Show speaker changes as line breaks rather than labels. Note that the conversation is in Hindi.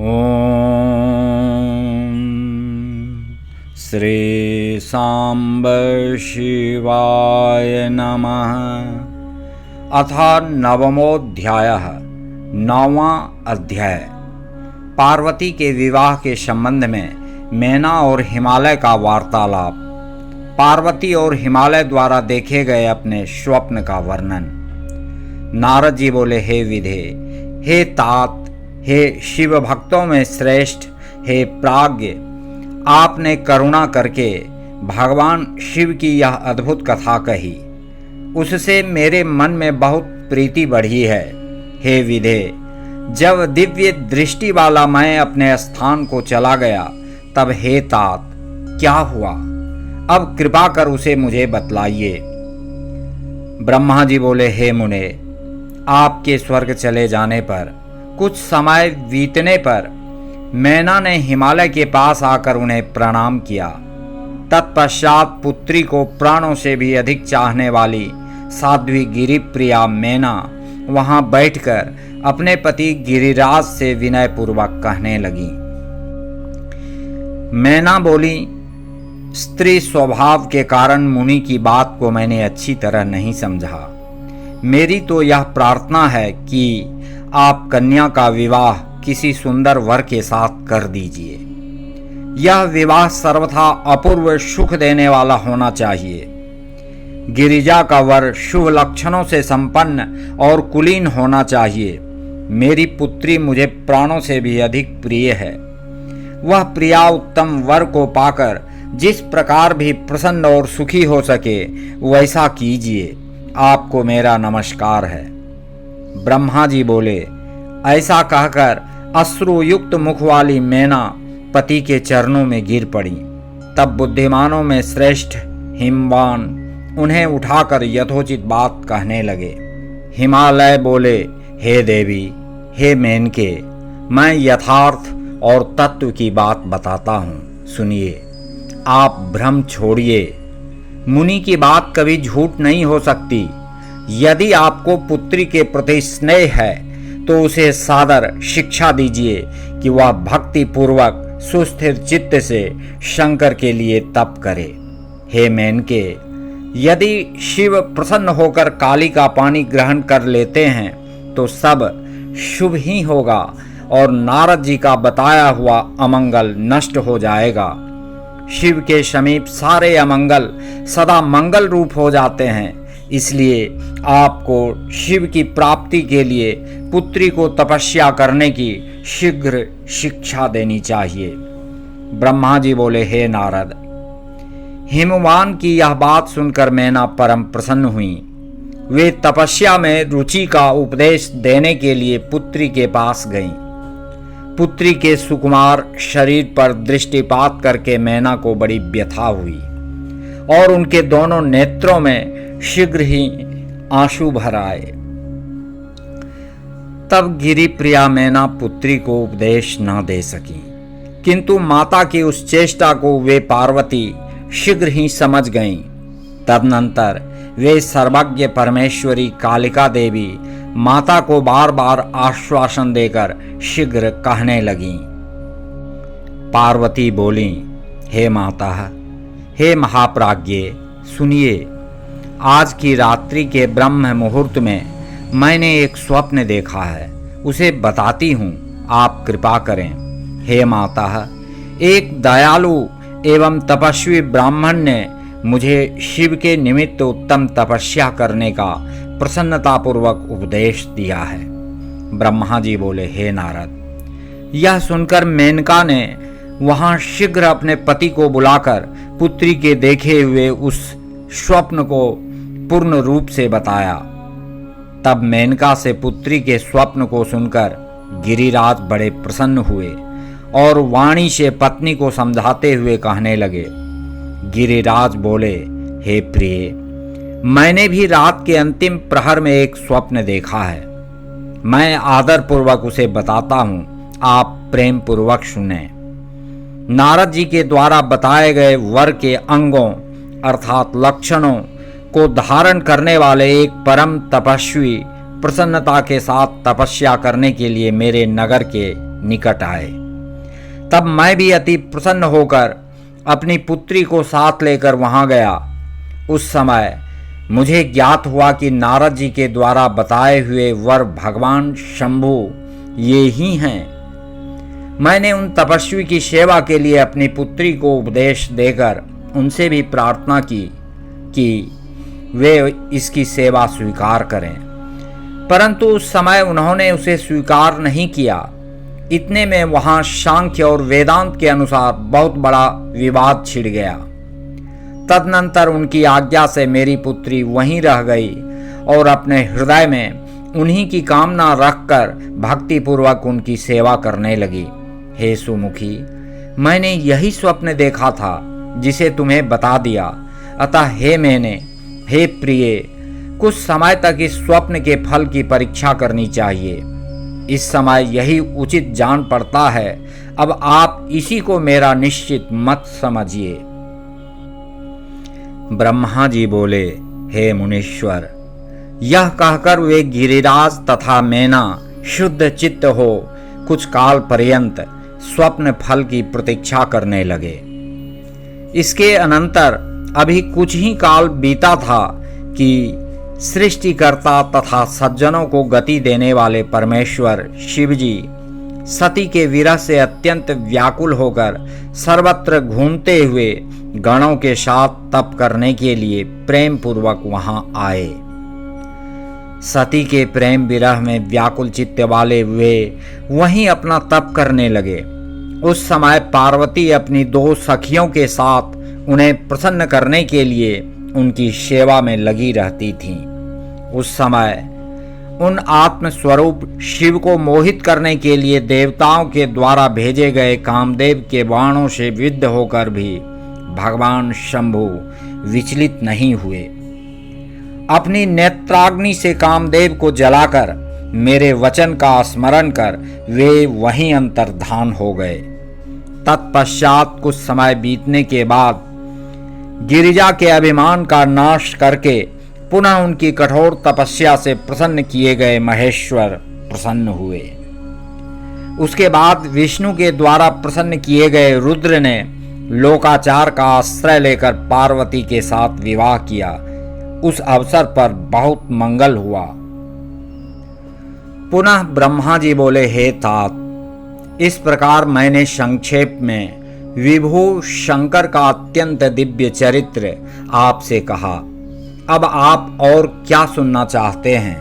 ओम श्री सांब शिवाय नमः। अथ नवमोऽध्यायः। 9वां अध्याय। पार्वती के विवाह के संबंध में मैना और हिमालय का वार्तालाप। पार्वती और हिमालय द्वारा देखे गए अपने स्वप्न का वर्णन। नारद जी बोले, हे विधे, हे तात, हे शिव भक्तों में श्रेष्ठ, हे प्राज्ञ, आपने करुणा करके भगवान शिव की यह अद्भुत कथा कही, उससे मेरे मन में बहुत प्रीति बढ़ी है। हे विधे, जब दिव्य दृष्टि वाला मैं अपने स्थान को चला गया, तब हे तात, क्या हुआ? अब कृपा कर उसे मुझे बतलाइए। ब्रह्मा जी बोले, हे मुने, आपके स्वर्ग चले जाने पर कुछ समय बीतने पर मैना ने हिमालय के पास आकर उन्हें प्रणाम किया। तत्पश्चात पुत्री को प्राणों से भी अधिक चाहने वाली साध्वी गिरिप्रिया मैना वहां बैठकर अपने पति गिरिराज से विनयपूर्वक कहने लगी। मैना बोली, स्त्री स्वभाव के कारण मुनि की बात को मैंने अच्छी तरह नहीं समझा। मेरी तो यह प्रार्थना है कि आप कन्या का विवाह किसी सुंदर वर के साथ कर दीजिए। यह विवाह सर्वथा अपूर्व सुख देने वाला होना चाहिए। गिरिजा का वर शुभ लक्षणों से संपन्न और कुलीन होना चाहिए। मेरी पुत्री मुझे प्राणों से भी अधिक प्रिय है। वह प्रिया उत्तम वर को पाकर जिस प्रकार भी प्रसन्न और सुखी हो सके वैसा कीजिए। आपको मेरा नमस्कार है। ब्रह्मा जी बोले, ऐसा कहकर अश्रुयुक्त मुख वाली मैना पति के चरणों में गिर पड़ी। तब बुद्धिमानों में श्रेष्ठ हिमवान उन्हें उठाकर यथोचित बात कहने लगे। हिमालय बोले, हे देवी, हे मेनके, मैं यथार्थ और तत्व की बात बताता हूँ, सुनिए। आप भ्रम छोड़िए। मुनि की बात कभी झूठ नहीं हो सकती। यदि आपको पुत्री के प्रति स्नेह है तो उसे सादर शिक्षा दीजिए कि वह भक्ति पूर्वक सुस्थिर चित्त से शंकर के लिए तप करे। हे मेनके, यदि शिव प्रसन्न होकर काली का पानी ग्रहण कर लेते हैं तो सब शुभ ही होगा और नारद जी का बताया हुआ अमंगल नष्ट हो जाएगा। शिव के समीप सारे अमंगल सदा मंगल रूप हो जाते हैं। इसलिए आपको शिव की प्राप्ति के लिए पुत्री को तपस्या करने की शीघ्र शिक्षा देनी चाहिए। ब्रह्मा जी बोले, हे नारद, हिमवान की यह बात सुनकर मैना परम प्रसन्न हुई। वे तपस्या में रुचि का उपदेश देने के लिए पुत्री के पास गईं। पुत्री के सुकुमार शरीर पर दृष्टिपात करके मैना को बड़ी व्यथा हुई और उनके दोनों नेत्रों में शीघ्र ही आंसू भर आए। तब गिरिप्रिया मैना पुत्री को उपदेश न दे सकी, किंतु माता की उस चेष्टा को वे पार्वती शीघ्र ही समझ गईं। तदनंतर वे सर्वज्ञ परमेश्वरी कालिका देवी माता को बार बार आश्वासन देकर शीघ्र कहने लगीं। पार्वती बोली, हे माता, हे महाप्राज्ञे, सुनिए। आज की रात्रि के ब्रह्म मुहूर्त में मैंने एक स्वप्न देखा है, उसे बताती हूँ, आप कृपा करें। हे माता, एक दयालु एवं तपस्वी ब्राह्मण ने मुझे शिव के निमित्त उत्तम तपस्या करने का प्रसन्नतापूर्वक उपदेश दिया है। ब्रह्मा जी बोले, हे नारद, यह सुनकर मेनका ने वहां शीघ्र अपने पति को बुलाकर पुत्री के देखे हुए उस स्वप्न को पूर्ण रूप से बताया। तब मेनका से पुत्री के स्वप्न को सुनकर गिरिराज बड़े प्रसन्न हुए और वाणी से पत्नी को समझाते हुए कहने लगे। गिरिराज बोले, हे प्रिय, मैंने भी रात के अंतिम प्रहर में एक स्वप्न देखा है। मैं आदर पूर्वक उसे बताता हूँ, आप प्रेम पूर्वक सुने। नारद जी के द्वारा बताए गए वर के अंगों अर्थात लक्षणों को धारण करने वाले एक परम तपस्वी प्रसन्नता के साथ तपस्या करने के लिए मेरे नगर के निकट आए। तब मैं भी अति प्रसन्न होकर अपनी पुत्री को साथ लेकर वहां गया। उस समय मुझे ज्ञात हुआ कि नारद जी के द्वारा बताए हुए वर भगवान शंभु ये ही हैं। मैंने उन तपस्वी की सेवा के लिए अपनी पुत्री को उपदेश देकर उनसे भी प्रार्थना की कि वे इसकी सेवा स्वीकार करें, परंतु उस समय उन्होंने उसे स्वीकार नहीं किया। इतने में वहां सांख्य और वेदांत के अनुसार बहुत बड़ा विवाद छिड़ गया। तदनंतर उनकी आज्ञा से मेरी पुत्री वहीं रह गई और अपने हृदय में उन्हीं की कामना रखकर भक्तिपूर्वक उनकी सेवा करने लगी। हे सुमुखी, मैंने यही स्वप्न देखा था जिसे तुम्हें बता दिया। अतः हे प्रिय, कुछ समय तक इस स्वप्न के फल की परीक्षा करनी चाहिए। इस समय यही उचित जान पड़ता है। अब आप इसी को मेरा निश्चित मत समझिए। ब्रह्मा जी बोले, हे मुनीश्वर, यह कहकर वे गिरिराज तथा मैना शुद्ध चित्त हो कुछ काल पर्यंत स्वप्न फल की प्रतीक्षा करने लगे। इसके अनंतर अभी कुछ ही काल बीता था कि सृष्टिकर्ता तथा सज्जनों को गति देने वाले परमेश्वर शिवजी सती के विरह से अत्यंत व्याकुल होकर सर्वत्र घूमते हुए गणों के साथ तप करने के लिए प्रेम पूर्वक वहां आए। सती के प्रेम विरह में व्याकुल चित्त वाले वे वहीं अपना तप करने लगे। उस समय पार्वती अपनी 2 सखियों के साथ उन्हें प्रसन्न करने के लिए उनकी सेवा में लगी रहती थीं। उस समय उन आत्मस्वरूप शिव को मोहित करने के लिए देवताओं के द्वारा भेजे गए कामदेव के बाणों से विद्ध होकर भी भगवान शंभु विचलित नहीं हुए। अपनी नेत्राग्नि से कामदेव को जलाकर मेरे वचन का स्मरण कर वे वहीं अंतर्धान हो गए। तत्पश्चात कुछ समय बीतने के बाद गिरिजा के अभिमान का नाश करके पुनः उनकी कठोर तपस्या से प्रसन्न किए गए महेश्वर प्रसन्न हुए। उसके बाद विष्णु के द्वारा प्रसन्न किए गए रुद्र ने लोकाचार का आश्रय लेकर पार्वती के साथ विवाह किया। उस अवसर पर बहुत मंगल हुआ। पुनः ब्रह्मा जी बोले, हे तात, इस प्रकार मैंने संक्षेप में विभु शंकर का अत्यंत दिव्य चरित्र आपसे कहा। अब आप और क्या सुनना चाहते हैं